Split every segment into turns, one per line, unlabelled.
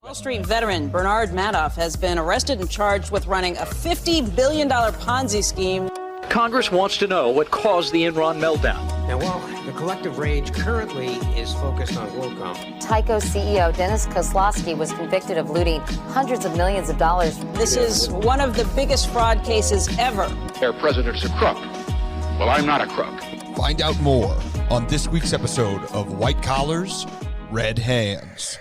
Wall Street veteran Bernard Madoff has been arrested and charged with running a $50 billion Ponzi scheme.
Congress wants to know what caused the Enron meltdown.
Now, while the collective rage currently is focused on WorldCom,
Tyco CEO Dennis Kozlowski was convicted of looting hundreds of millions of dollars.
This is one of the biggest fraud cases ever.
Their president's a crook. Well, I'm not a crook.
Find out more on this week's episode of White Collars, Red Hands.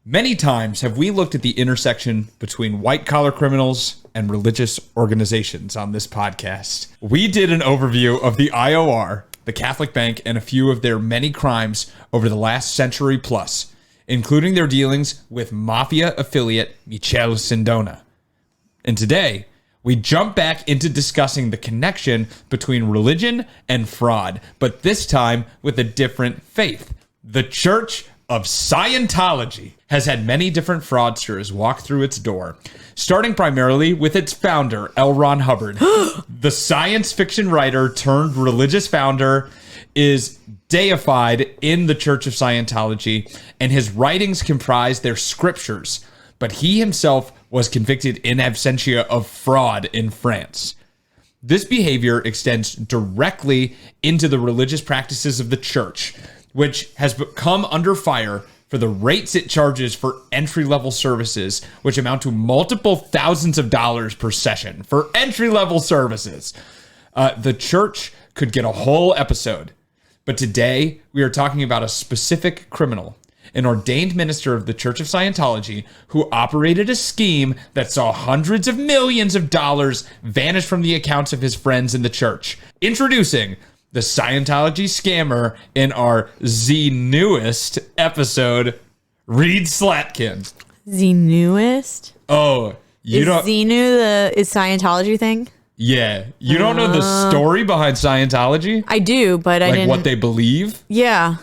Many times have we looked at the intersection between white-collar criminals and religious organizations on this podcast. We did an overview of the IOR, the Catholic Bank, and a few of their many crimes over the last century plus, including their dealings with mafia affiliate Michele Sindona. And today, we jump back into discussing the connection between religion and fraud, but this time with a different faith. The Church of Scientology has had many different fraudsters walk through its door, starting primarily with its founder, L. Ron Hubbard. The science fiction writer turned religious founder is deified in the Church of Scientology, and his writings comprise their scriptures, but he himself was convicted in absentia of fraud in France. This behavior extends directly into the religious practices of the church, which has come under fire for the rates it charges for entry-level services, which amount to multiple thousands of dollars per session for entry-level services. The church could get a whole episode, but today we are talking about a specific criminal, an ordained minister of the Church of Scientology who operated a scheme that saw hundreds of millions of dollars vanish from the accounts of his friends in the church. Introducing the Scientology scammer in our newest episode, Reed Slatkin.
Newest?
Oh, you don't...
Is Scientology thing?
Yeah. You don't know the story behind Scientology?
I do, but I didn't...
Like what they believe?
Yeah.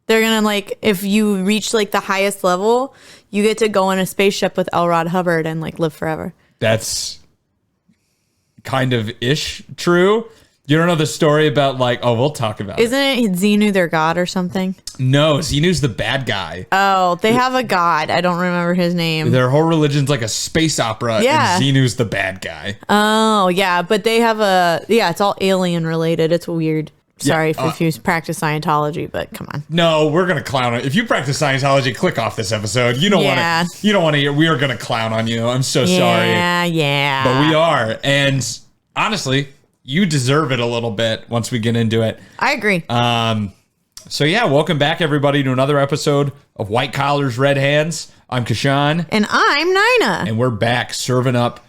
They're gonna, like, if you reach, like, the highest level, you get to go in a spaceship with L. Ron Hubbard and, like, live forever.
That's kind of ish true. You don't know the story about, like, oh, we'll talk about
Isn't it Xenu their god or something?
No, Xenu's the bad guy.
Oh, they have a god. I don't remember his name.
Their whole religion's like a space opera,
Yeah.
and Xenu's the bad guy.
Oh, yeah, but they have it's all alien related. It's weird. Sorry if you practice Scientology, but come on.
No, we're gonna clown it. If you practice Scientology, click off this episode. You don't want to. You don't want to hear. We are gonna clown on you. I'm so sorry.
Yeah.
But we are, and honestly, you deserve it a little bit once we get into it.
I agree.
So yeah, welcome back everybody to another episode of White Collars, Red Hands. I'm Kashan.
And I'm Nina.
And we're back serving up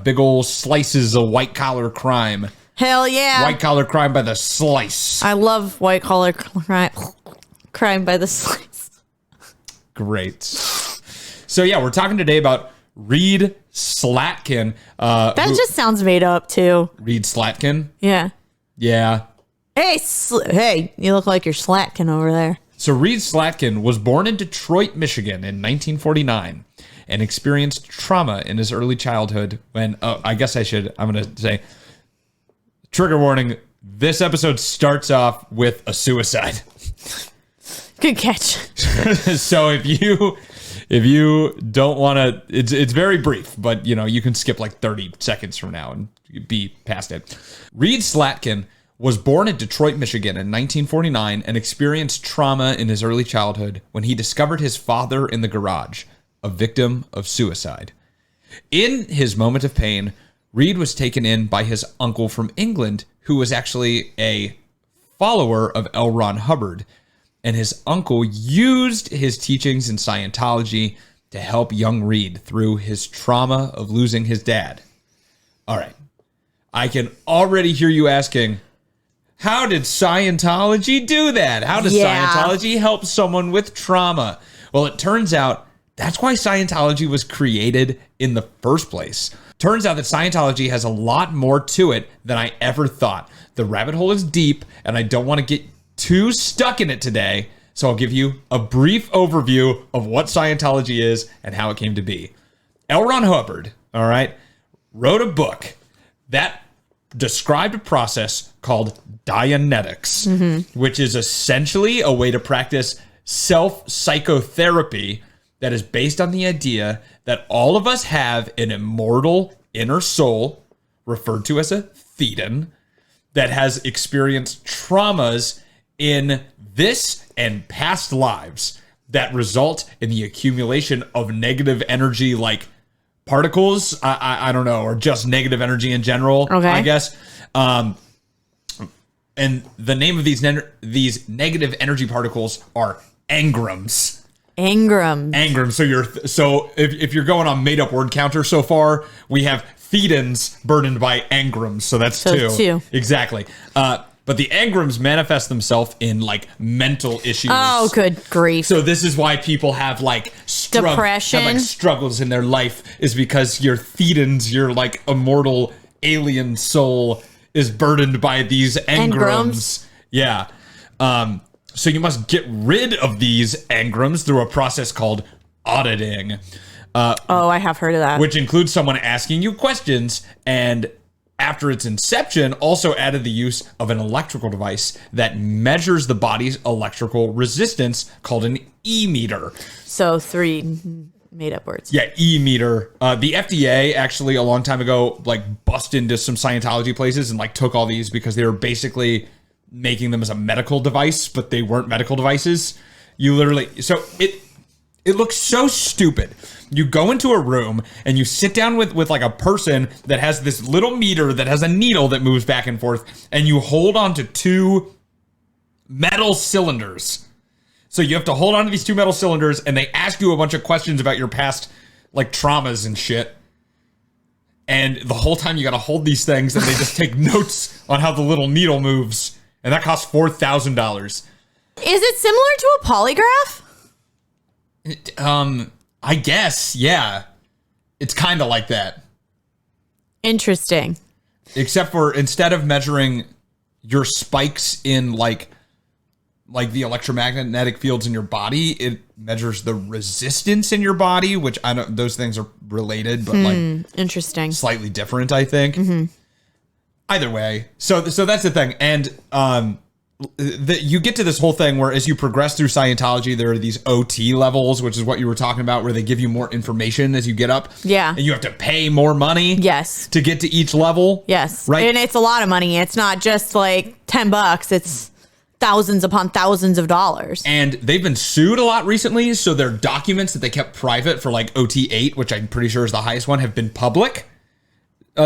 big old slices of white collar crime.
Hell yeah.
White collar crime by the slice.
I love white collar crime by the slice.
Great. So yeah, we're talking today about Reed Slatkin.
That just sounds made up too.
Reed Slatkin?
Yeah.
Yeah.
Hey, you look like you're Slatkin over there.
So Reed Slatkin was born in Detroit, Michigan in 1949 and experienced trauma in his early childhood when, I'm going to say, trigger warning, this episode starts off with a suicide.
Good catch.
So if you don't want to, it's very brief, but you can skip like 30 seconds from now and be past it. Reed Slatkin was born in Detroit, Michigan in 1949 and experienced trauma in his early childhood when he discovered his father in the garage, a victim of suicide. In his moment of pain, Reed was taken in by his uncle from England, who was actually a follower of L. Ron Hubbard, and his uncle used his teachings in Scientology to help young Reed through his trauma of losing his dad. All right. I can already hear you asking, how did Scientology do that? How does Scientology help someone with trauma? Well, it turns out that's why Scientology was created in the first place. Turns out that Scientology has a lot more to it than I ever thought. The rabbit hole is deep, and I don't want to get too stuck in it today, so I'll give you a brief overview of what Scientology is and how it came to be. L. Ron Hubbard, all right, wrote a book that described a process called Dianetics, which is essentially a way to practice self-psychotherapy that is based on the idea that all of us have an immortal inner soul, referred to as a thetan, that has experienced traumas in this and past lives that result in the accumulation of negative energy, like particles, I don't know, or just negative energy in general, I guess. And the name of these negative energy particles are engrams.
Engrams.
So if you're going on made up word counter so far, we have thetans burdened by engrams. So that's two. Exactly. But the engrams manifest themselves in like mental issues.
Oh, good grief.
So this is why people have like
depression,
have like struggles in their life, is because your thetans, your like immortal alien soul, is burdened by these engrams. Yeah. So you must get rid of these engrams through a process called auditing.
I have heard of that.
Which includes someone asking you questions, and after its inception, also added the use of an electrical device that measures the body's electrical resistance, called an E-meter.
So 3 made up words.
Yeah, E-meter. The FDA actually a long time ago like bust into some Scientology places and like took all these because they were basically making them as a medical device, but they weren't medical devices. You literally, so it looks so stupid. You go into a room and you sit down with like a person that has this little meter that has a needle that moves back and forth, and you hold on to 2 metal cylinders. So you have to hold on to these 2 metal cylinders, and they ask you a bunch of questions about your past like traumas and shit. And the whole time you got to hold these things, and they just take notes on how the little needle moves. And that costs $4,000.
Is it similar to a polygraph?
I guess, yeah. It's kind of like that.
Interesting.
Except for instead of measuring your spikes in like the electromagnetic fields in your body, it measures the resistance in your body, which I don't, those things are related, but like
interesting,
slightly different, I think. Mm-hmm. Either way. So that's the thing. And you get to this whole thing where as you progress through Scientology, there are these OT levels, which is what you were talking about, where they give you more information as you get up.
Yeah.
And you have to pay more money.
Yes.
To get to each level.
Yes.
Right.
And it's a lot of money. It's not just like $10. It's thousands upon thousands of dollars.
And they've been sued a lot recently. So their documents that they kept private for like OT8, which I'm pretty sure is the highest one, have been public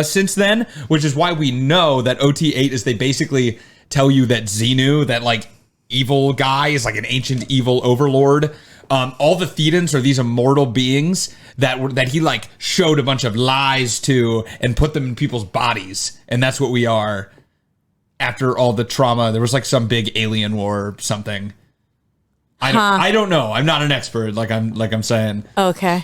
since then, which is why we know that OT8 is they basically tell you that Xenu, that like evil guy, is like an ancient evil overlord. All the Thetans are these immortal beings that he like showed a bunch of lies to and put them in people's bodies. And that's what we are after all the trauma. There was like some big alien war or something. I don't know. I'm not an expert, like I'm saying.
Okay.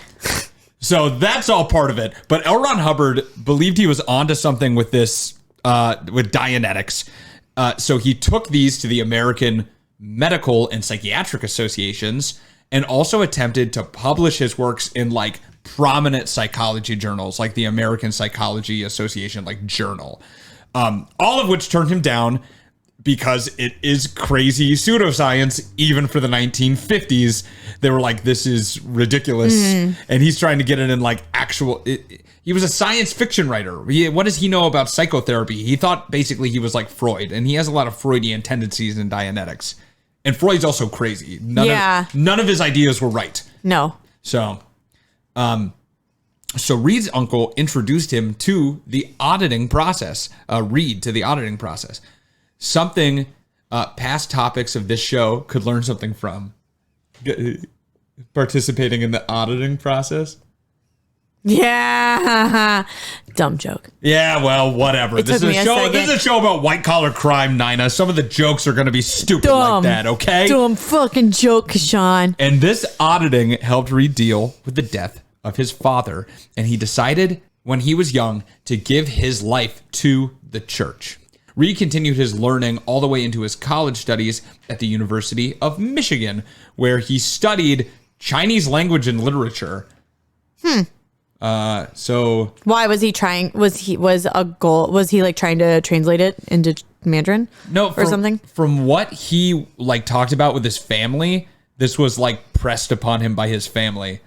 So that's all part of it. But L. Ron Hubbard believed he was onto something with this, with Dianetics. So he took these to the American Medical and Psychiatric Associations and also attempted to publish his works in like prominent psychology journals, like the American Psychology Association, like journal. All of which turned him down because it is crazy pseudoscience. Even for the 1950s, they were like, this is ridiculous. And he's trying to get it in like actual... He was a science fiction writer. What does he know about psychotherapy? He thought basically he was like Freud, and he has a lot of Freudian tendencies in Dianetics. And Freud's also crazy. None of his ideas were right.
No.
So Reed's uncle introduced him to the auditing process. Reed to the auditing process. Something past topics of this show could learn something from. Participating in the auditing process.
Yeah. Dumb joke.
Yeah, well, whatever. This is a show about white collar crime, Nina. Some of the jokes are going to be stupid like that, okay?
Dumb fucking joke, Sean.
And this auditing helped Reed deal with the death of his father, and he decided when he was young to give his life to the church. Reed continued his learning all the way into his college studies at the University of Michigan, where he studied Chinese language and literature. So
why was he trying? Was he like trying to translate it into Mandarin?
No,
or something.
From what he like talked about with his family, this was like pressed upon him by his family.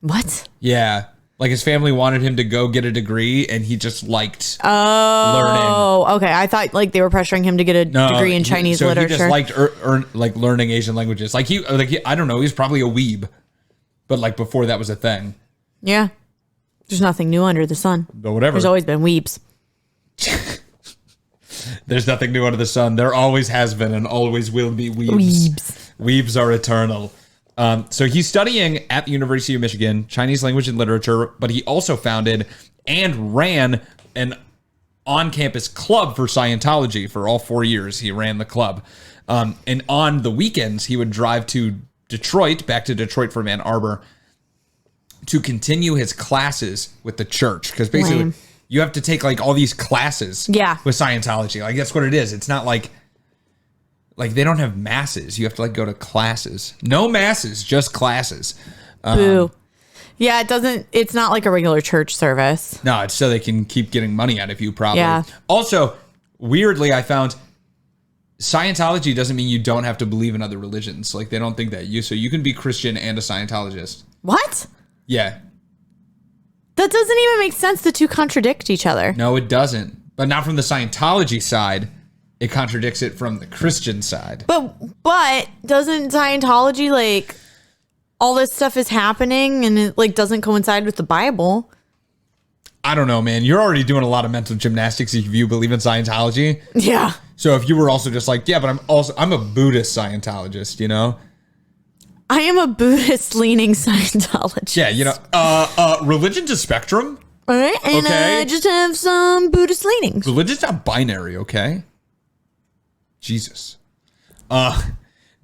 What?
Yeah. Like his family wanted him to go get a degree and he just liked learning.
Oh, okay. I thought like they were pressuring him to get a degree in Chinese literature.
He just liked like learning Asian languages. Like I don't know, he's probably a weeb. But like before that was a thing.
Yeah. There's nothing new under the sun.
But whatever.
There's always been weebs.
There's nothing new under the sun. There always has been and always will be weebs. Weebs are eternal. So he's studying at the University of Michigan, Chinese language and literature, but he also founded and ran an on-campus club for Scientology for all 4 years. He ran the club. And on the weekends, he would drive to Detroit, back to Detroit from Ann Arbor, to continue his classes with the church. Because basically, you have to take like all these classes with Scientology. Like that's what it is. It's not like they don't have masses. You have to like go to classes. No masses, just classes.
Boo. Yeah, it's not like a regular church service.
No, it's so they can keep getting money out of you probably.
Yeah.
Also, weirdly, I found Scientology doesn't mean you don't have to believe in other religions. Like they don't think that so you can be Christian and a Scientologist.
What?
Yeah.
That doesn't even make sense. The two contradict each other.
No, it doesn't. But not from the Scientology side. It contradicts it from the Christian side.
But doesn't Scientology, like, all this stuff is happening and it, like, doesn't coincide with the Bible?
I don't know, man. You're already doing a lot of mental gymnastics if you believe in Scientology.
Yeah.
So if you were also just like, yeah, but I'm a Buddhist Scientologist, you know?
I am a Buddhist-leaning Scientologist.
Yeah, you know, religion's a spectrum.
All right, and
okay.
I just have some Buddhist leanings.
Religion's not binary, okay? Jesus.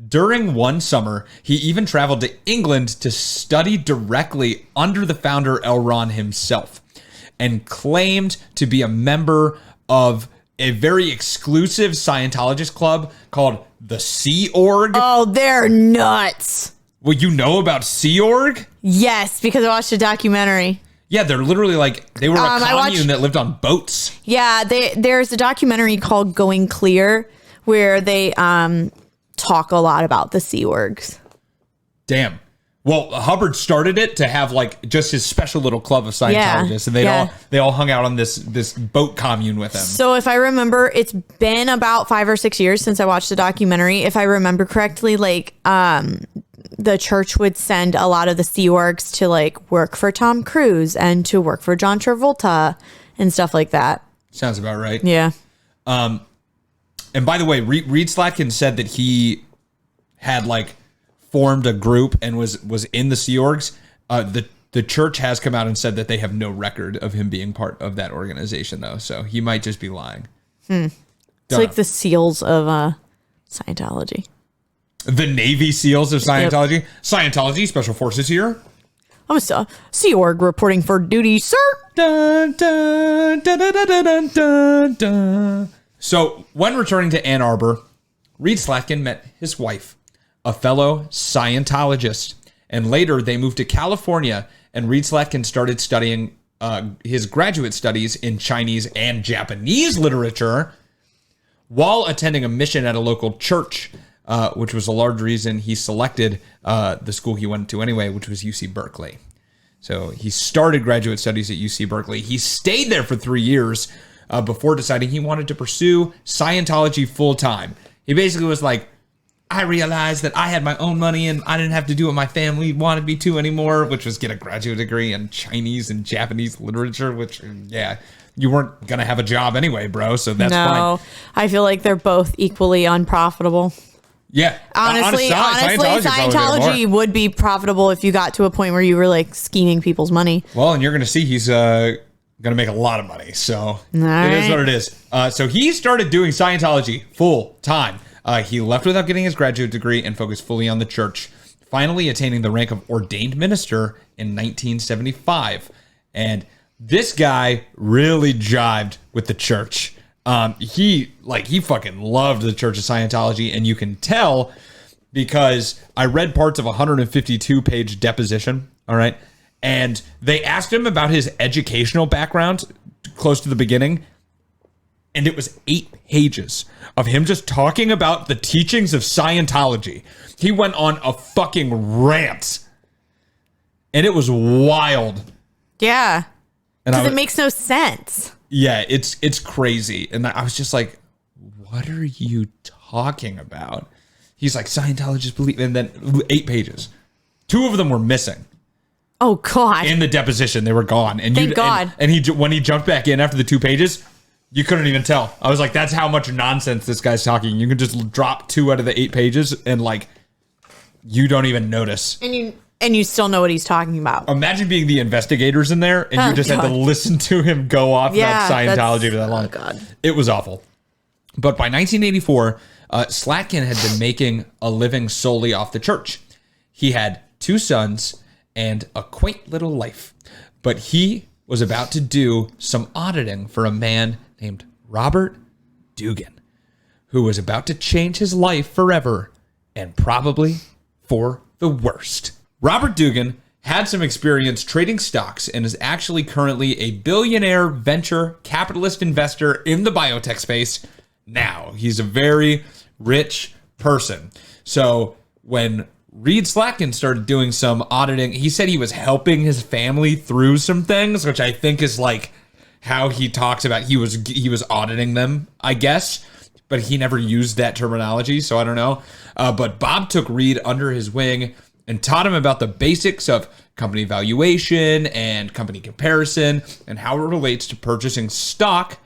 During one summer, he even traveled to England to study directly under the founder L. Ron himself and claimed to be a member of a very exclusive Scientologist club called the Sea Org.
Oh, they're nuts.
Well, you know about Sea Org?
Yes, because I watched a documentary.
Yeah, they're literally like, they were a commune that lived on boats.
Yeah, there's a documentary called Going Clear where they talk a lot about the Sea Orgs. Damn.
Well, Hubbard started it to have like just his special little club of Scientologists, and they all hung out on this boat commune with him.
So if I remember, it's been about 5 or 6 years since I watched the documentary. If I remember correctly, like the church would send a lot of the Sea Orgs to like work for Tom Cruise and to work for John Travolta and stuff like that.
Sounds about right.
Yeah.
And by the way, Reed Slatkin said that he had like formed a group and was in the Sea Orgs. The church has come out and said that they have no record of him being part of that organization, though. So he might just be lying.
It's like the SEALs of Scientology.
The Navy SEALs of Scientology. Yep. Scientology, Special Forces here.
I'm a Sea Org reporting for duty, sir.
Dun, dun, dun, dun, dun, dun, dun, dun. So when returning to Ann Arbor, Reed Slatkin met his wife, a fellow Scientologist, and later they moved to California, and Reed Slatkin started studying his graduate studies in Chinese and Japanese literature while attending a mission at a local church, which was a large reason he selected the school he went to anyway, which was UC Berkeley. So he started graduate studies at UC Berkeley. He stayed there for 3 years before deciding he wanted to pursue Scientology full-time. He basically was like, I realized that I had my own money and I didn't have to do what my family wanted me to anymore, which was get a graduate degree in Chinese and Japanese literature, which, yeah, you weren't going to have a job anyway, bro, so that's fine.
No, I feel like they're both equally unprofitable.
Yeah.
Honestly, Scientology would be profitable if you got to a point where you were like scheming people's money.
Well, and you're going to see he's going to make a lot of money, so it is what it is. So he started doing Scientology full time. He left without getting his graduate degree and focused fully on the church, finally attaining the rank of ordained minister in 1975. And this guy really jived with the church. He fucking loved the Church of Scientology, and you can tell because I read parts of a 152-page deposition, all right? And they asked him about his educational background close to the beginning, And it was 8 pages of him just talking about the teachings of Scientology. He went on a fucking rant. And it was wild.
Yeah. Because
And
it makes no sense.
Yeah, it's crazy. And I was just like, what are you talking about? He's like, Scientologists believe, and then 8 pages. 2 of them were missing.
Oh, God.
In the deposition, they were gone. And
Thank God.
And he, when he jumped back in after the 2 pages, you couldn't even tell. I was like, that's how much nonsense this guy's talking. You can just drop 2 out of the 8 pages and like, you don't even notice.
And you still know what he's talking about.
Imagine being the investigators in there and you just had to listen to him go off about Scientology for that long.
Oh, God.
It was awful. But by 1984, Slatkin had been making a living solely off the church. He had 2 sons and a quaint little life. But he was about to do some auditing for a man named Robert Dugan, who was about to change his life forever and probably for the worst. Robert Dugan had some experience trading stocks and is actually currently a billionaire venture capitalist investor in the biotech space now. He's a very rich person. So when Reed Slatkin started doing some auditing, he said he was helping his family through some things, which I think is like how he talks about he was auditing them, I guess. But he never used that terminology, so I don't know. But Bob took Reed under his wing and taught him about the basics of company valuation and company comparison and how it relates to purchasing stock.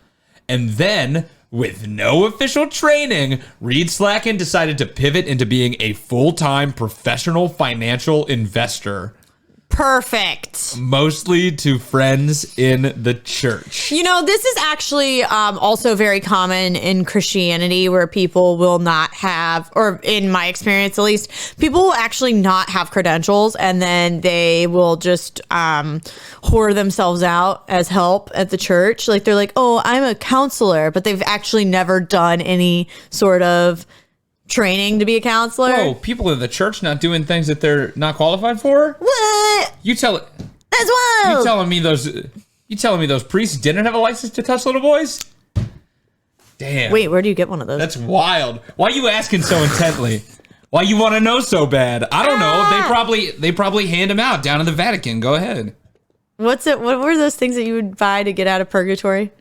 And then, with no official training, Reed Slatkin decided to pivot into being a full-time professional financial investor.
Perfect.
Mostly to friends in the church.
You know, this is actually also very common in Christianity where people will not have, or in my experience at least, people will actually not have credentials and then they will just whore themselves out as help at the church. Like they're like, oh, I'm a counselor, but they've actually never done any sort of training to be a counselor.
Whoa, people in the church not doing things that they're not qualified for?
What?
You tell it.
That's wild.
You telling me those priests didn't have a license to touch little boys? Damn.
Wait, where do you get one of those?
That's wild. Why are you asking so intently? Why you want to know so bad? I don't know. They probably hand them out down in the Vatican. Go ahead.
What were those things that you would buy to get out of purgatory?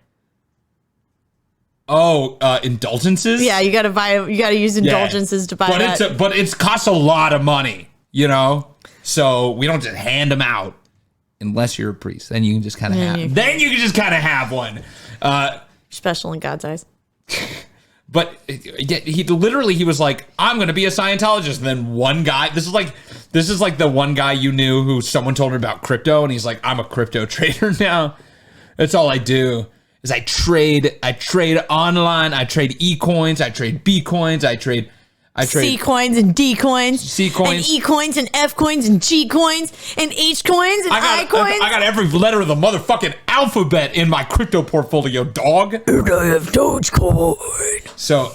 Oh, indulgences?
Yeah, you gotta use indulgences to buy that.
But it costs a lot of money, you know? So we don't just hand them out unless you're a priest. Then you can just kind of have one.
Special in God's eyes.
But he was like, I'm going to be a Scientologist. And then one guy, this is like the one guy you knew who someone told him about crypto. And he's like, I'm a crypto trader now. That's all I do is I trade online. I trade E-coins. I trade B-coins. I trade
C coins and D coins.
C coins.
And E coins and F coins and G coins and H coins and I coins.
I got every letter of the motherfucking alphabet in my crypto portfolio, dog.
And I have Dogecoin.
So,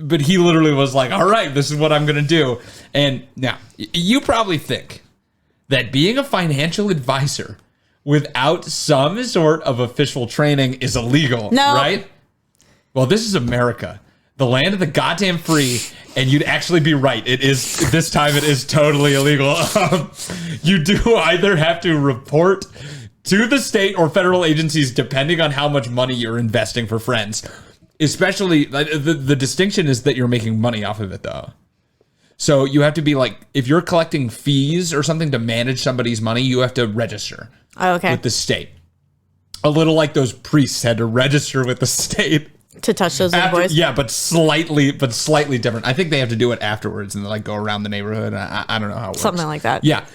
but he literally was like, all right, this is what I'm going to do. And now, you probably think that being a financial advisor without some sort of official training is illegal, right? Well, this is America. The land of the goddamn free, and you'd actually be right. It is, this time it is totally illegal. You do either have to report to the state or federal agencies depending on how much money you're investing for friends. Especially, the distinction is that you're making money off of it, though. So you have to be like, if you're collecting fees or something to manage somebody's money, you have to register with the state. A little like those priests had to register with the state.
To touch those little boys?
Yeah, but slightly different. I think they have to do it afterwards and like go around the neighborhood. I don't know how it works.
Something like that.
Yeah.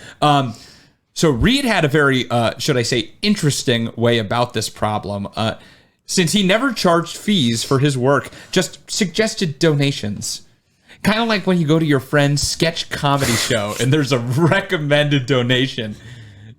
So Reed had a very, should I say, interesting way about this problem. Since he never charged fees for his work, just suggested donations. Kind of like when you go to your friend's sketch comedy show and there's a recommended donation.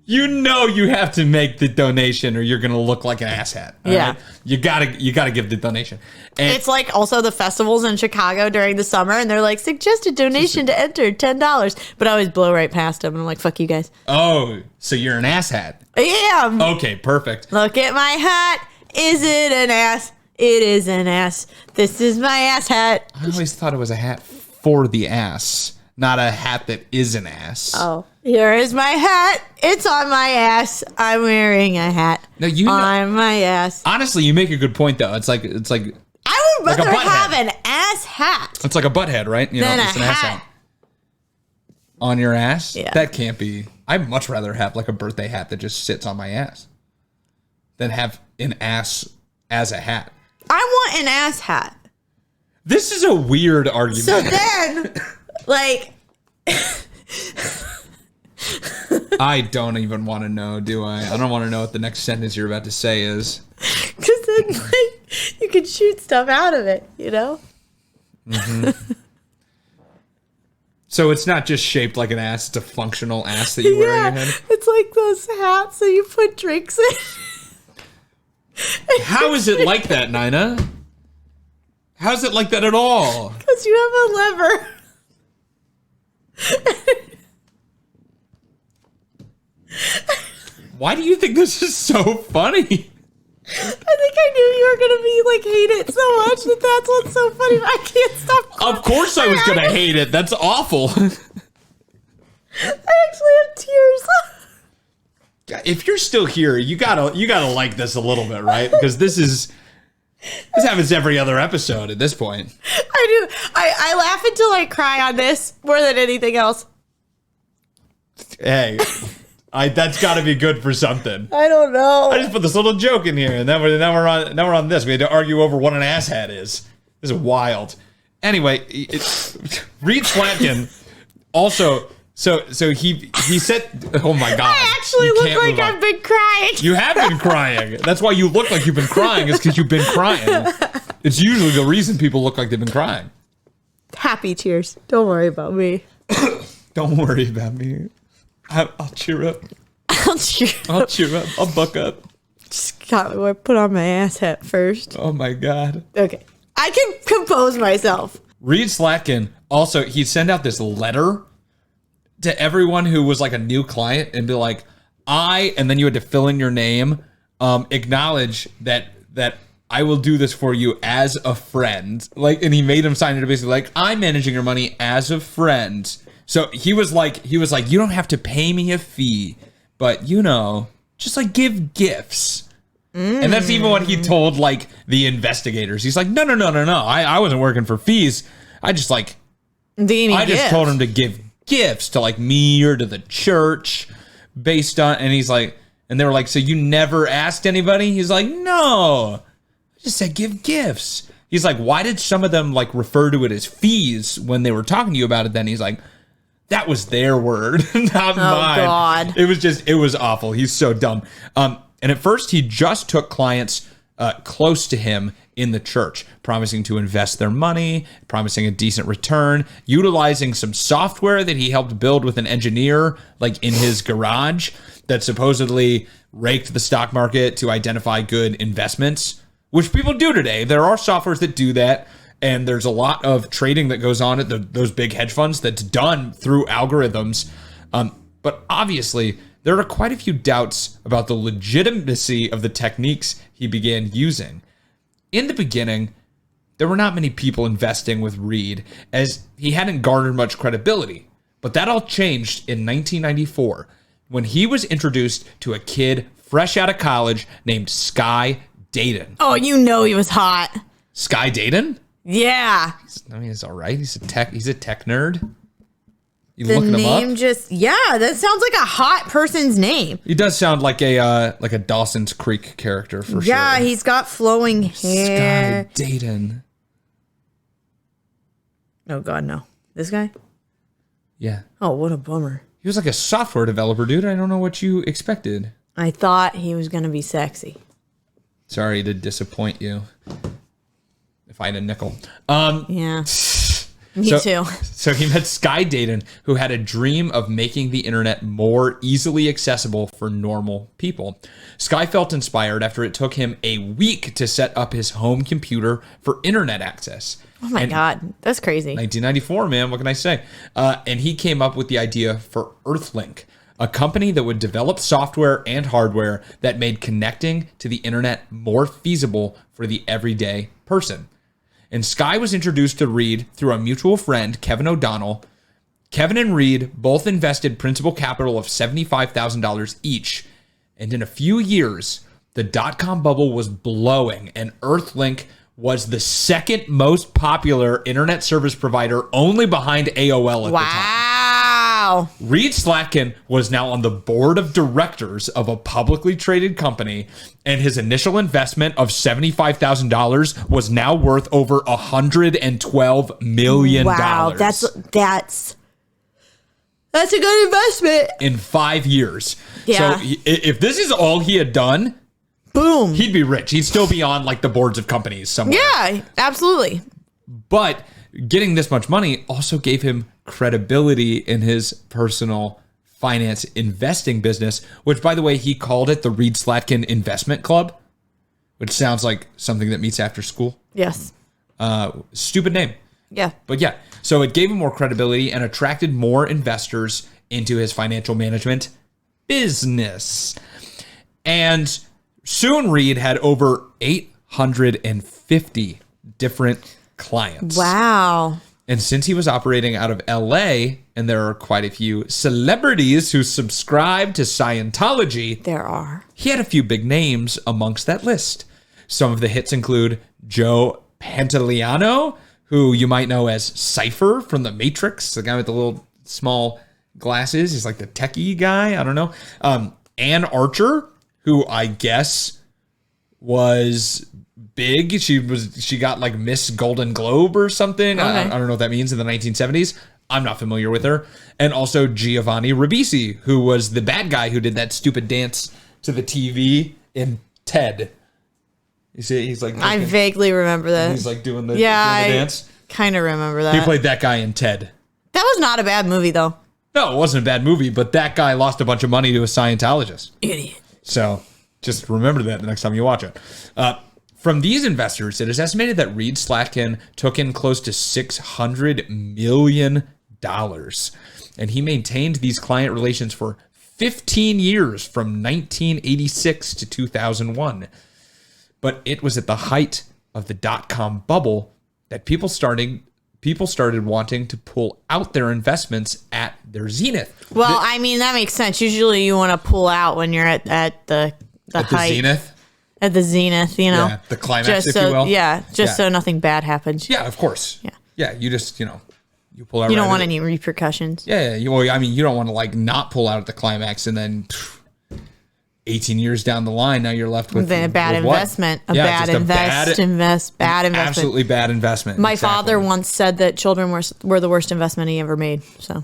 You know you have to make the donation or you're going to look like an asshat.
Yeah.
Right? You gotta give the donation. And
it's like also the festivals in Chicago during the summer and they're like, suggested donation to enter, $10. But I always blow right past them and I'm like, fuck you guys.
Oh, so you're an asshat.
Yeah.
Okay, perfect.
Look at my hat. Is it an ass? It is an ass. This is my ass hat.
I always thought it was a hat for the ass, not a hat that is an ass.
Oh, here is my hat. It's on my ass. I'm wearing a hat on my ass.
Honestly, you make a good point though. It's like
I would
like
rather
a butt
have
hat.
an ass hat.
It's like a butt head, right? You know,
than
it's
a
an ass
hat.
hat. On your ass?
Yeah.
That can't be. I'd much rather have like a birthday hat that just sits on my ass than have an ass as a hat.
I want an ass hat.
This is a weird argument.
So then, like,
I don't even want to know, do I? I don't want to know what the next sentence you're about to say is.
because then, like, you can shoot stuff out of it, you know?
Mm-hmm. So it's not just shaped like an ass, it's a functional ass that you wear on your head?
It's like those hats that you put drinks in.
How is it like that, Nina? How is it like that at all?
Because you have a lever.
Why do you think this is so funny?
I think I knew you were going to be like, hate it so much that's what's so funny. I can't stop.
Of course I was going to hate it. That's awful.
I actually have tears.
If you're still here, you gotta like this a little bit, right? Because this happens every other episode at this point.
I do. I laugh until I cry on this more than anything else.
Hey, that's got to be good for something.
I don't know.
I just put this little joke in here, and now we're on this. We had to argue over what an asshat is. This is wild. Anyway, Reed Slatkin also. So he said, "Oh my God!"
I actually look like I've been crying.
You have been crying. That's why you look like you've been crying. Is because you've been crying. It's usually the reason people look like they've been crying.
Happy tears. Don't worry about me.
Don't worry about me. I'll cheer up.
I'll cheer up.
I'll buck up.
Just gotta put on my ass hat first.
Oh my God.
Okay. I can compose myself.
Reed Slatkin also, he'd send out this letter to everyone who was like a new client and be like, and then you had to fill in your name, acknowledge that I will do this for you as a friend. Like, and he made him sign it basically like, I'm managing your money as a friend. So he was like, you don't have to pay me a fee, but just like give gifts. And that's even what he told like the investigators. He's like, no. I wasn't working for fees. I just told him to give gifts to like me or to the church based on, and he's like, and they were like, so you never asked anybody? He's like, no, I just said give gifts. He's like, why did some of them like refer to it as fees when they were talking to you about it then? He's like, that was their word, not mine.
God.
It was awful. He's so dumb. And at first he just took clients close to him in the church, promising to invest their money, promising a decent return, utilizing some software that he helped build with an engineer like in his garage that supposedly raked the stock market to identify good investments, which people do today. There are softwares that do that. And there's a lot of trading that goes on at those big hedge funds that's done through algorithms. But obviously, there are quite a few doubts about the legitimacy of the techniques he began using. In the beginning, there were not many people investing with Reed, as he hadn't garnered much credibility. But that all changed in 1994, when he was introduced to a kid fresh out of college named Sky Dayton.
Oh, he was hot.
Sky Dayton?
Yeah.
I mean, it's all right. He's a tech nerd. You
The
looking him
name
up?
that sounds like a hot person's name.
He does sound like a Dawson's Creek character for sure.
Yeah, he's got flowing hair.
Sky Dayton.
Oh God, no. This guy?
Yeah.
Oh, what a bummer.
He was like a software developer, dude. I don't know what you expected.
I thought he was gonna be sexy.
Sorry to disappoint you. If I had a nickel.
Yeah. Me too.
So he met Sky Dayton, who had a dream of making the internet more easily accessible for normal people. Sky felt inspired after it took him a week to set up his home computer for internet access.
Oh my God, that's crazy.
1994, man. What can I say? And he came up with the idea for Earthlink, a company that would develop software and hardware that made connecting to the internet more feasible for the everyday person. And Sky was introduced to Reed through a mutual friend, Kevin O'Donnell. Kevin and Reed both invested principal capital of $75,000 each. And in a few years, the dot-com bubble was blowing, and Earthlink was the second most popular internet service provider, only behind AOL at the time.
Wow.
Reed Slatkin was now on the board of directors of a publicly traded company, and his initial investment of $75,000 was now worth over $112 million.
Wow, that's a good investment.
In 5 years.
Yeah.
So if this is all he had done,
boom,
he'd be rich. He'd still be on like the boards of companies somewhere.
Yeah, absolutely.
But getting this much money also gave him credibility in his personal finance investing business, which, by the way, he called it the Reed Slatkin Investment Club, which sounds like something that meets after school.
Yes.
Stupid name.
Yeah.
But yeah, so it gave him more credibility and attracted more investors into his financial management business. And soon Reed had over 850 different clients.
Wow.
And since he was operating out of LA, and there are quite a few celebrities who subscribe to Scientology,
there are.
He had a few big names amongst that list. Some of the hits include Joe Pantoliano, who you might know as Cypher from The Matrix, the guy with the little small glasses. He's like the techie guy. I don't know. Ann Archer, who I guess was big. She got like Miss Golden Globe or something.
Okay.
I don't know what that means in the 1970s. I'm not familiar with her. And also Giovanni Ribisi, who was the bad guy who did that stupid dance to the TV in Ted. You see, he's like...
I vaguely remember that.
He's like doing the
I
dance.
kind of remember that.
He played that guy in Ted.
That was not a bad movie, though.
No, it wasn't a bad movie, but that guy lost a bunch of money to a Scientologist.
Idiot.
So just remember that the next time you watch it. From these investors, it is estimated that Reed Slatkin took in close to $600 million. And he maintained these client relations for 15 years from 1986 to 2001. But it was at the height of the dot-com bubble that people started wanting to pull out their investments at their zenith.
Well, I mean, that makes sense. Usually you want to pull out when you're at the height.
Zenith?
At the zenith, you know.
Yeah, the climax,
just
if
so,
you will.
Yeah, just so nothing bad happens.
Yeah, of course.
Yeah.
Yeah, you just, you pull out.
You don't want any repercussions.
Yeah, you don't want to like not pull out at the climax and then 18 years down the line, now you're left with
a bad investment. Bad investment.
Absolutely bad investment.
My father once said that children were the worst investment he ever made. So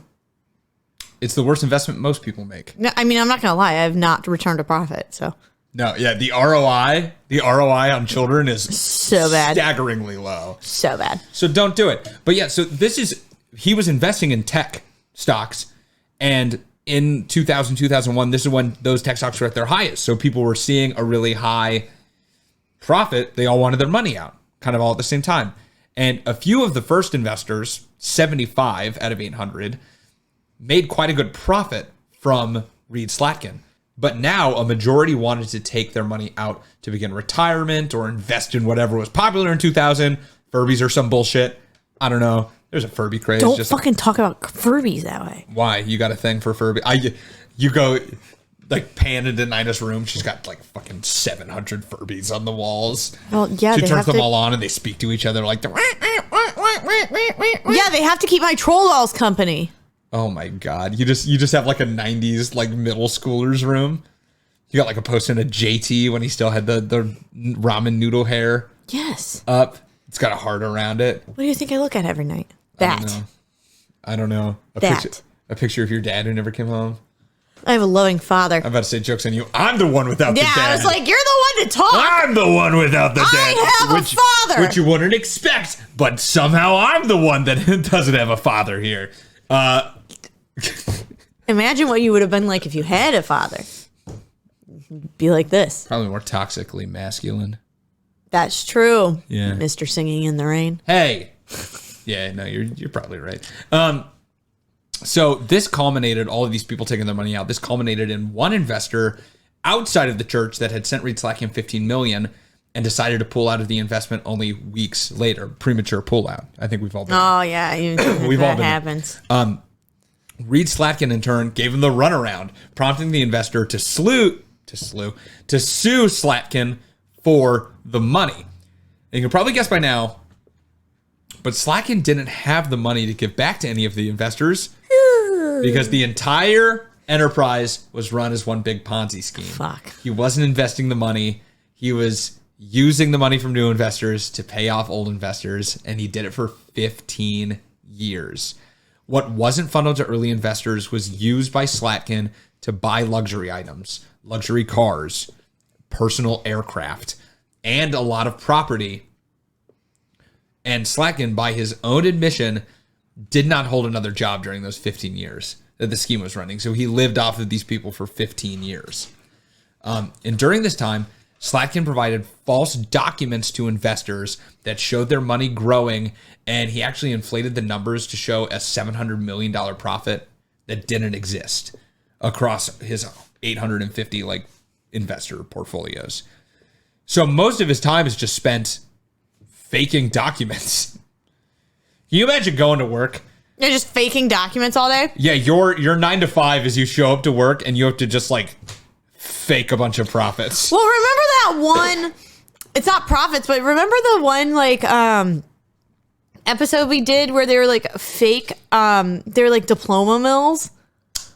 it's the worst investment most people make.
No, I mean, I'm not going to lie. I have not returned a profit. So
no, yeah, the ROI on children is
so bad,
staggeringly low.
So bad.
So don't do it. But yeah, so he was investing in tech stocks, and in 2000, 2001, this is when those tech stocks were at their highest. So people were seeing a really high profit. They all wanted their money out, kind of all at the same time. And a few of the first investors, 75 out of 800, made quite a good profit from Reed Slatkin. But now a majority wanted to take their money out to begin retirement or invest in whatever was popular in 2000. Furbies or some bullshit. I don't know. There's a Furby craze.
Don't fucking talk about Furbies that way.
Why? You got a thing for Furby? You go like pan into Nina's room. She's got like fucking 700 Furbies on the walls.
Well, yeah.
She turns them all on and they speak to each other like.
Yeah, they have to keep my troll dolls company.
Oh my god! You just have like a 90s like middle schooler's room. You got like a poster of JT when he still had the ramen noodle hair.
Yes.
Up. It's got a heart around it.
What do you think I look at every night? That.
I don't know. A picture of your dad who never came home.
I have a loving father.
I'm about to say jokes on you. I'm the one without the dad.
Yeah, I was like, you're the one to talk.
I'm the one without the dad.
I have a father.
Which you wouldn't expect, but somehow I'm the one that doesn't have a father here.
Imagine what you would have been like if you had a father. Be like this.
Probably more toxically masculine.
That's true.
Yeah.
Mr. Singing in the Rain.
Hey. Yeah, no, you're probably right. So this culminated, all of these people taking their money out, this culminated in one investor outside of the church that had sent Reed Slatkin $15 million and decided to pull out of the investment only weeks later. Premature pullout. I think we've all been.
Oh, yeah.
We've all
that
been.
happens.
Reed Slatkin, in turn, gave him the runaround, prompting the investor to sue Slatkin for the money. And you can probably guess by now, but Slatkin didn't have the money to give back to any of the investors because the entire enterprise was run as one big Ponzi scheme.
Fuck.
He wasn't investing the money. He was using the money from new investors to pay off old investors, and he did it for 15 years. What wasn't funneled to early investors was used by Slatkin to buy luxury items, luxury cars, personal aircraft, and a lot of property. And Slatkin, by his own admission, did not hold another job during those 15 years that the scheme was running. So he lived off of these people for 15 years. And during this time, Slatkin provided false documents to investors that showed their money growing, and he actually inflated the numbers to show a $700 million profit that didn't exist across his 850 investor portfolios. So most of his time is just spent faking documents. Can you imagine going to work?
You're just faking documents all day?
Yeah, your 9 to 5 is you show up to work and you have to just fake a bunch of profits.
Well, remember that one, it's not profits, but remember the one episode we did where they were fake, they were diploma mills?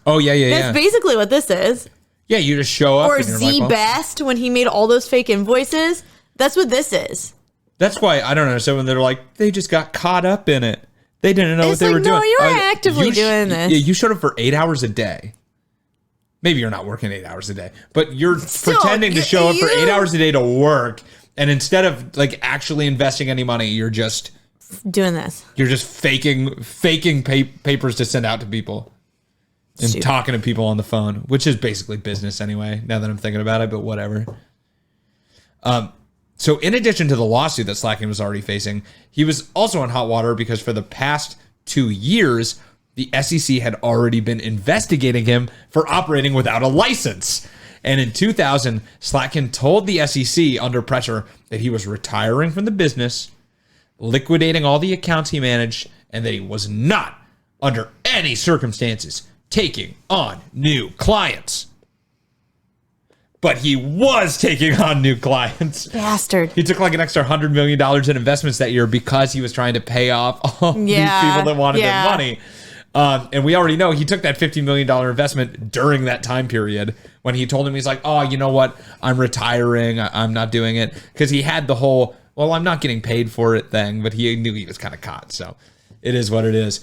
Oh, yeah.
That's basically what this is.
Yeah, you just show up.
Or
and you're
Z Best when he made all those fake invoices. That's what this is.
That's why I don't understand when they're they just got caught up in it. They didn't know what they were doing.
No, you're actively doing this.
Yeah, you showed up for 8 hours a day. Maybe you're not working 8 hours a day, but you're pretending to show up for 8 hours a day to work, and instead of actually investing any money, you're just
doing this.
You're just faking papers to send out to people and talking to people on the phone, which is basically business anyway. Now that I'm thinking about it, but whatever. So in addition to the lawsuit that Slatkin was already facing, he was also in hot water because for the past 2 years, the SEC had already been investigating him for operating without a license. And in 2000, Slatkin told the SEC under pressure that he was retiring from the business, liquidating all the accounts he managed, and that he was not, under any circumstances, taking on new clients. But he was taking on new clients.
Bastard.
He took an extra $100 million in investments that year because he was trying to pay off all these people that wanted their money. And we already know he took that $50 million investment during that time period when he told him, he's like, oh, you know what? I'm retiring. I'm not doing it. Because he had the whole, well, I'm not getting paid for it thing, but he knew he was kind of caught. So it is what it is.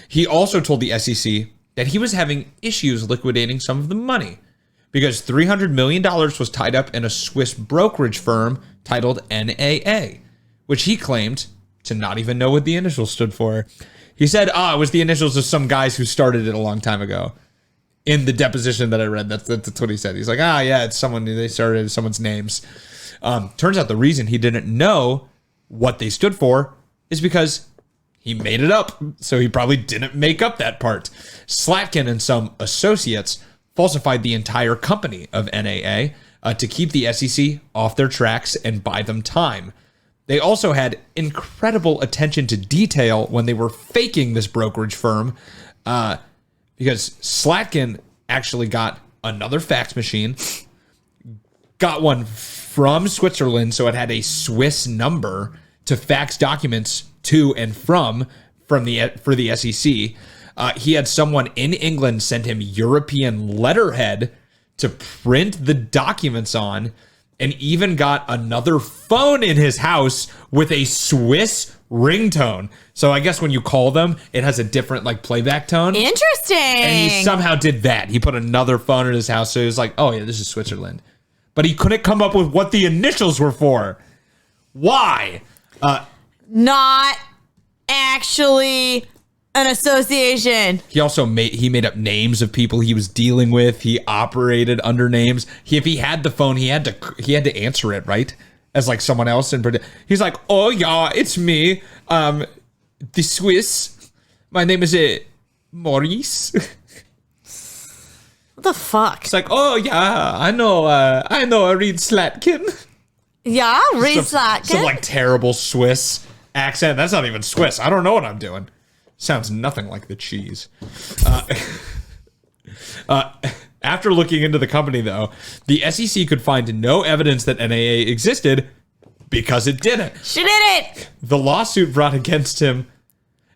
He also told the SEC that he was having issues liquidating some of the money because $300 million was tied up in a Swiss brokerage firm titled NAA, which he claimed to not even know what the initials stood for. He said, it was the initials of some guys who started it a long time ago. In the deposition that I read, that's what he said. He's like, yeah, it's someone, they started someone's names. Turns out the reason he didn't know what they stood for is because he made it up. So he probably didn't make up that part. Slatkin and some associates falsified the entire company of NAA to keep the SEC off their tracks and buy them time. They also had incredible attention to detail when they were faking this brokerage firm because Slatkin actually got another fax machine, got one from Switzerland, so it had a Swiss number to fax documents to and for the SEC. He had someone in England send him European letterhead to print the documents on, and even got another phone in his house with a Swiss ringtone. So I guess when you call them, it has a different playback tone.
Interesting.
And he somehow did that. He put another phone in his house, so he was like, oh yeah, this is Switzerland. But he couldn't come up with what the initials were for. Why?
Not actually an association.
He also made up names of people he was dealing with. He operated under names. If he had the phone, he had to answer it, right? As someone else. And he's like, oh yeah, it's me. The Swiss. My name is Maurice.
What the fuck?
It's like, oh yeah, I know a Reed Slatkin.
Yeah, Reed Slatkin.
Some like terrible Swiss accent. That's not even Swiss. I don't know what I'm doing. Sounds nothing like the cheese. After looking into the company, though, the SEC could find no evidence that NAA existed because it didn't.
She did it.
The lawsuit brought against him,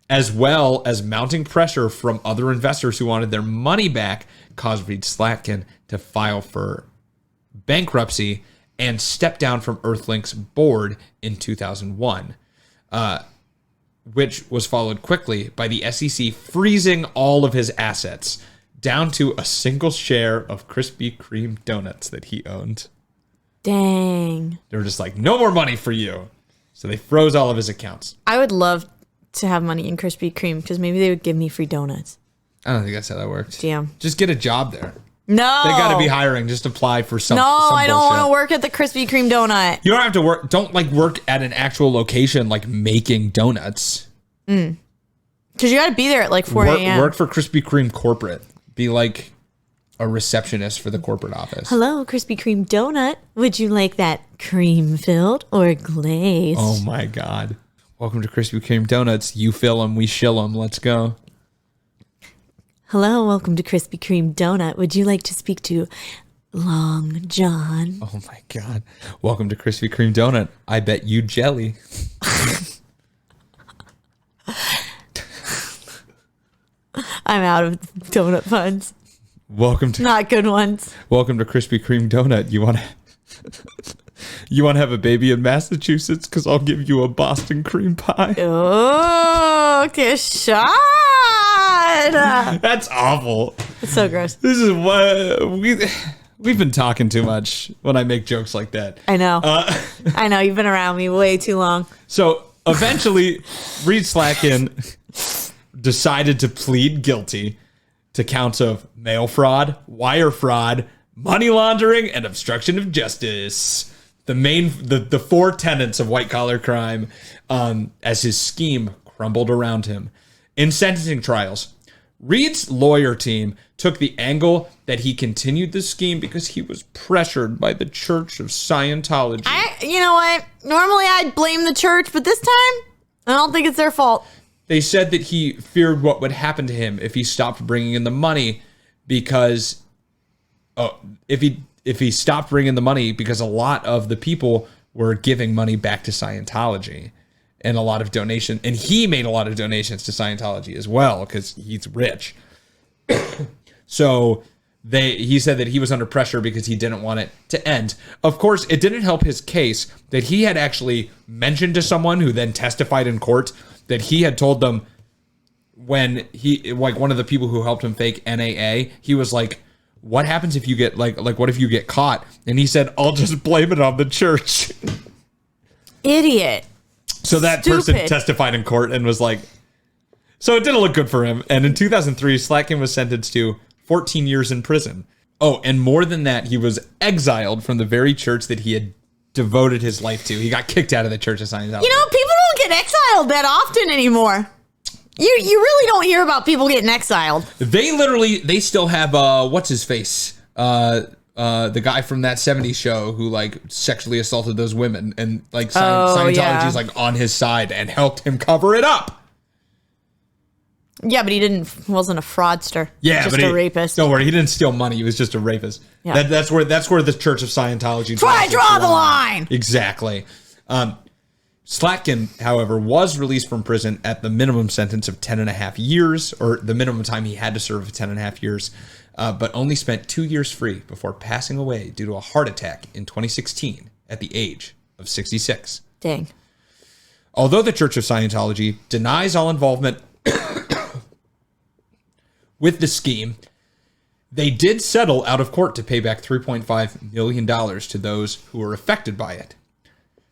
as well as mounting pressure from other investors who wanted their money back, caused Reed Slatkin to file for bankruptcy and step down from Earthlink's board in 2001, which was followed quickly by the SEC freezing all of his assets down to a single share of Krispy Kreme donuts that he owned.
Dang.
They were just like, no more money for you. So they froze all of his accounts.
I would love to have money in Krispy Kreme because maybe they would give me free donuts.
I don't think that's how that works.
Damn.
Just get a job there.
No.
They got to be hiring. Just apply for some.
No,
some
I don't want to
bullshit.
work at the Krispy Kreme donut.
You don't have to work. Don't like work at an actual location like making donuts.
Because you got to be there at like 4 a.m.
Work for Krispy Kreme corporate. Be like a receptionist for the corporate office.
Hello, Krispy Kreme donut. Would you like that cream filled or glazed?
Oh my God. Welcome to Krispy Kreme Donuts. You fill them, we shill them. Let's go.
Hello, welcome to Krispy Kreme donut. Would you like to speak to Long John?
Oh my God. Welcome to Krispy Kreme Donut. I bet you jelly.
I'm out of donut puns.
Welcome to
Not good ones.
Welcome to Krispy Kreme Donut. You want to have a baby in Massachusetts? Because I'll give you a Boston cream pie.
Oh, Kishon.
That's awful.
It's so gross.
This is what we've been talking too much when I make jokes like that.
I know. I know. You've been around me way too long.
So eventually, Reed Slatkin decided to plead guilty to counts of mail fraud, wire fraud, money laundering, and obstruction of justice. The four tenets of white collar crime, as his scheme crumbled around him. In sentencing trials, Reed's lawyer team took the angle that he continued the scheme because he was pressured by the Church of Scientology.
You know what? Normally I'd blame the church, but this time I don't think it's their fault.
They said that he feared what would happen to him if he stopped bringing in the money because if he stopped bringing the money because a lot of the people were giving money back to Scientology and a lot of donation, and he made a lot of donations to Scientology as well because he's rich. So he said that he was under pressure because he didn't want it to end. Of course, it didn't help his case that he had actually mentioned to someone who then testified in court that he had told them when he, like one of the people who helped him fake NAA, he was like, what happens if you get like what if you get caught? And he said, I'll just blame it on the church.
Idiot.
So that person testified in court and was like, so it didn't look good for him. And in 2003, Slatkin was sentenced to 14 years in prison. Oh, and more than that, he was exiled from the very church that he had devoted his life to. He got kicked out of the Church of Scientology.
You know, people don't get exiled that often anymore. You really don't hear about people getting exiled.
They still have what's his face? The guy from that 70s show who like sexually assaulted those women, and like Scientology's like on his side and helped him cover it up.
Yeah, but he wasn't a fraudster.
Yeah,
just
but
a rapist.
Don't worry, he didn't steal money. He was just a rapist.
Yeah.
That's where the Church of Scientology.
That's where I draw the line.
Exactly. Slatkin, however, was released from prison at the minimum sentence of 10.5 years, or the minimum time he had to serve of 10.5 years, but only spent 2 years free before passing away due to a heart attack in 2016 at the age of 66.
Dang.
Although the Church of Scientology denies all involvement with the scheme, they did settle out of court to pay back $3.5 million to those who were affected by it.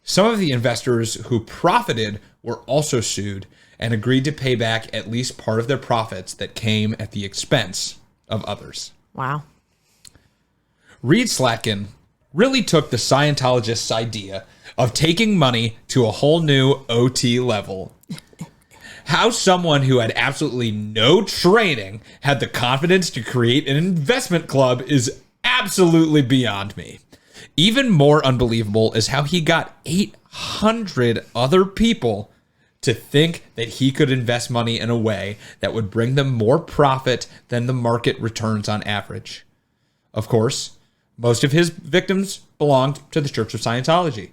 Some of the investors who profited were also sued and agreed to pay back at least part of their profits that came at the expense of others.
Wow.
Reed Slatkin really took the Scientologists' idea of taking money to a whole new OT level. How someone who had absolutely no training had the confidence to create an investment club is absolutely beyond me. Even more unbelievable is how he got 800 other people to think that he could invest money in a way that would bring them more profit than the market returns on average. Of course, most of his victims belonged to the Church of Scientology.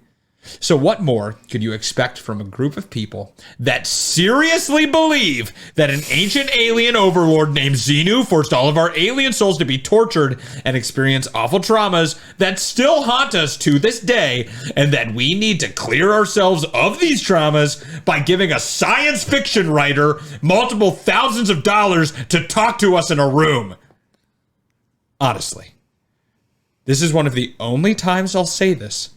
So what more could you expect from a group of people that seriously believe that an ancient alien overlord named Xenu forced all of our alien souls to be tortured and experience awful traumas that still haunt us to this day, and that we need to clear ourselves of these traumas by giving a science fiction writer multiple thousands of dollars to talk to us in a room? Honestly, this is one of the only times I'll say this.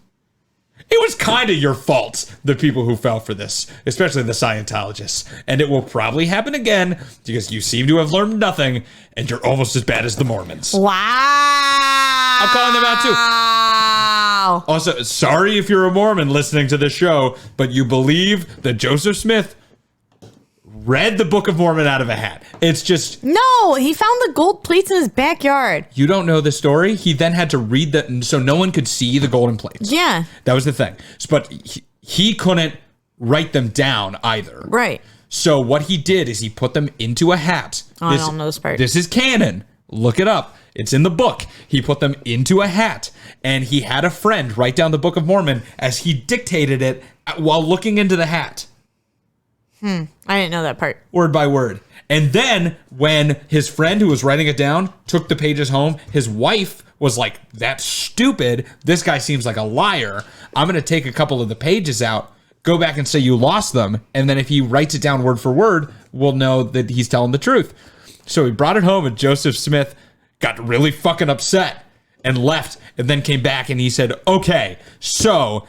It was kind of your fault, the people who fell for this, especially the Scientologists. And it will probably happen again because you seem to have learned nothing and you're almost as bad as the Mormons.
Wow.
I'm calling them out too.
Wow.
Also, sorry if you're a Mormon listening to this show, but you believe that Joseph Smith read the Book of Mormon out of a hat. It's just...
No, he found the gold plates in his backyard.
You don't know the story? He then had to read that so no one could see the golden plates.
Yeah.
That was the thing. But he couldn't write them down either.
Right.
So what he did is he put them into a hat.
Oh, I don't know this part.
This is canon. Look it up. It's in the book. He put them into a hat, and he had a friend write down the Book of Mormon as he dictated it while looking into the hat.
I didn't know that part.
Word by word. And then when his friend who was writing it down took the pages home, his wife was like, that's stupid. This guy seems like a liar. I'm going to take a couple of the pages out, go back and say you lost them. And then if he writes it down word for word, we'll know that he's telling the truth. So he brought it home and Joseph Smith got really fucking upset and left and then came back and he said, okay, so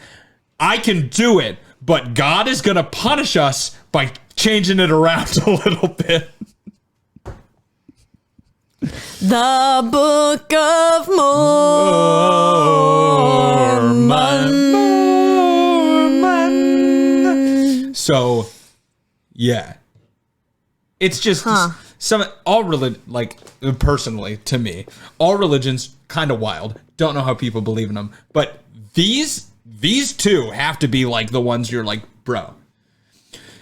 I can do it, but God is going to punish us by changing it around a little bit.
The Book of Mormon.
So, yeah. It's just personally, to me, all religions kind of wild. Don't know how people believe in them. But these two have to be like the ones you're like, bro.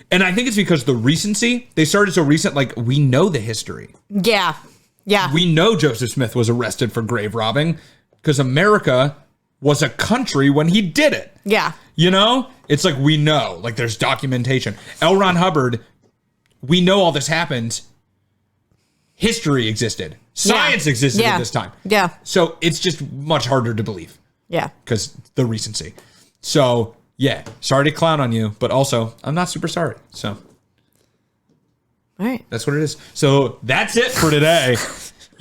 And I think it's because the recency, they started so recent, like we know the history.
Yeah. Yeah.
We know Joseph Smith was arrested for grave robbing because America was a country when he did it.
Yeah.
You know, it's like we know, like there's documentation. L. Ron Hubbard, we know all this happened. History existed. Science existed at this time.
Yeah.
So it's just much harder to believe.
Yeah.
Because the recency. So, yeah, sorry to clown on you, but also I'm not super sorry. So,
all right.
That's what it is. So that's it for today.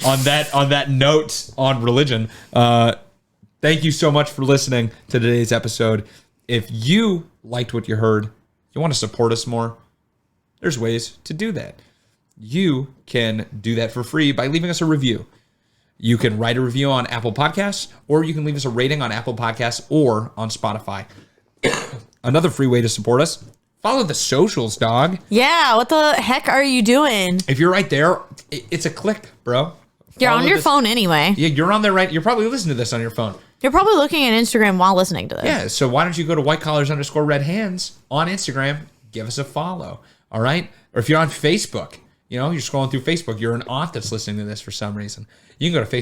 on that note on religion. Thank you so much for listening to today's episode. If you liked what you heard, you want to support us more, there's ways to do that. You can do that for free by leaving us a review. You can write a review on Apple Podcasts, or you can leave us a rating on Apple Podcasts or on Spotify. Another free way to support us, follow the socials, dog.
Yeah, what the heck are you doing?
If you're right there, it's a click, bro.
You're on your phone anyway.
Yeah, you're on there, right? You're probably listening to this on your phone.
You're probably looking at Instagram while listening to this.
Yeah, so why don't you go to whitecollars_redhands on Instagram, give us a follow, all right? Or if you're on Facebook, you know, you're scrolling through Facebook, you're an aunt that's listening to this for some reason. You can go to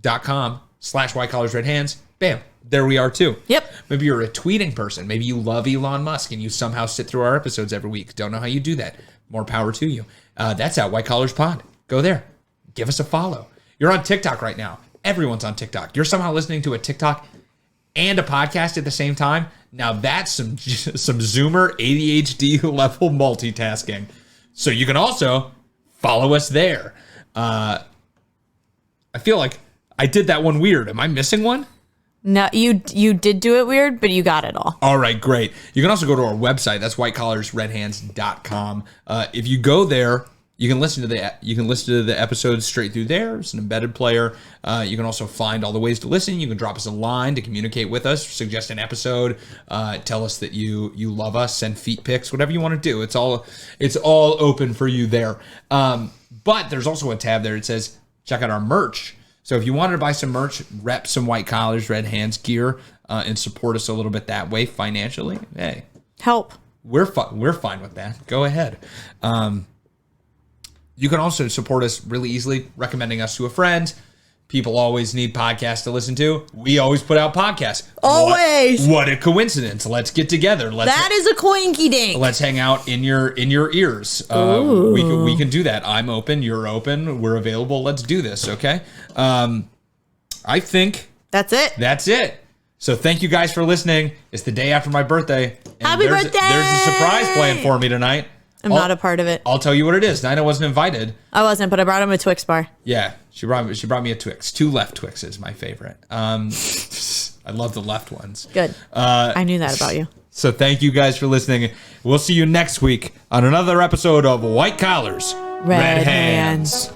facebook.com/whitecollarsredhands. Bam, there we are too.
Yep.
Maybe you're a tweeting person. Maybe you love Elon Musk and you somehow sit through our episodes every week. Don't know how you do that. More power to you. That's at White Collars Pod. Go there. Give us a follow. You're on TikTok right now. Everyone's on TikTok. You're somehow listening to a TikTok and a podcast at the same time. Now that's some Zoomer ADHD level multitasking. So you can also follow us there. I feel like I did that one weird. Am I missing one?
No, you did do it weird, but you got it all.
All right, great. You can also go to our website. That's whitecollarsredhands.com. If you go there, You can listen to the episodes straight through there. It's an embedded player. You can also find all the ways to listen. You can drop us a line to communicate with us, suggest an episode, tell us that you love us, send feet pics, whatever you want to do. It's all open for you there. But there's also a tab there that says check out our merch. So if you wanted to buy some merch, rep some White Collars, Red Hands gear, and support us a little bit that way financially, hey,
help.
We're fine with that. Go ahead. You can also support us really easily, recommending us to a friend. People always need podcasts to listen to. We always put out podcasts.
Always.
What a coincidence. Let's get together.
That is a coinky dink.
Let's hang out in your ears. We can do that. I'm open. You're open. We're available. Let's do this. Okay. I think
that's
it. So thank you guys for listening. It's the day after my birthday. And
Happy birthday!
There's a surprise planned for me tonight.
I'm not a part of it.
I'll tell you what it is. Nina wasn't invited.
I wasn't, but I brought him a Twix bar.
Yeah, she brought me a Twix. 2 left Twixes, my favorite. I love the left ones.
Good. I knew that about you.
So thank you guys for listening. We'll see you next week on another episode of White Collars, Red Hands.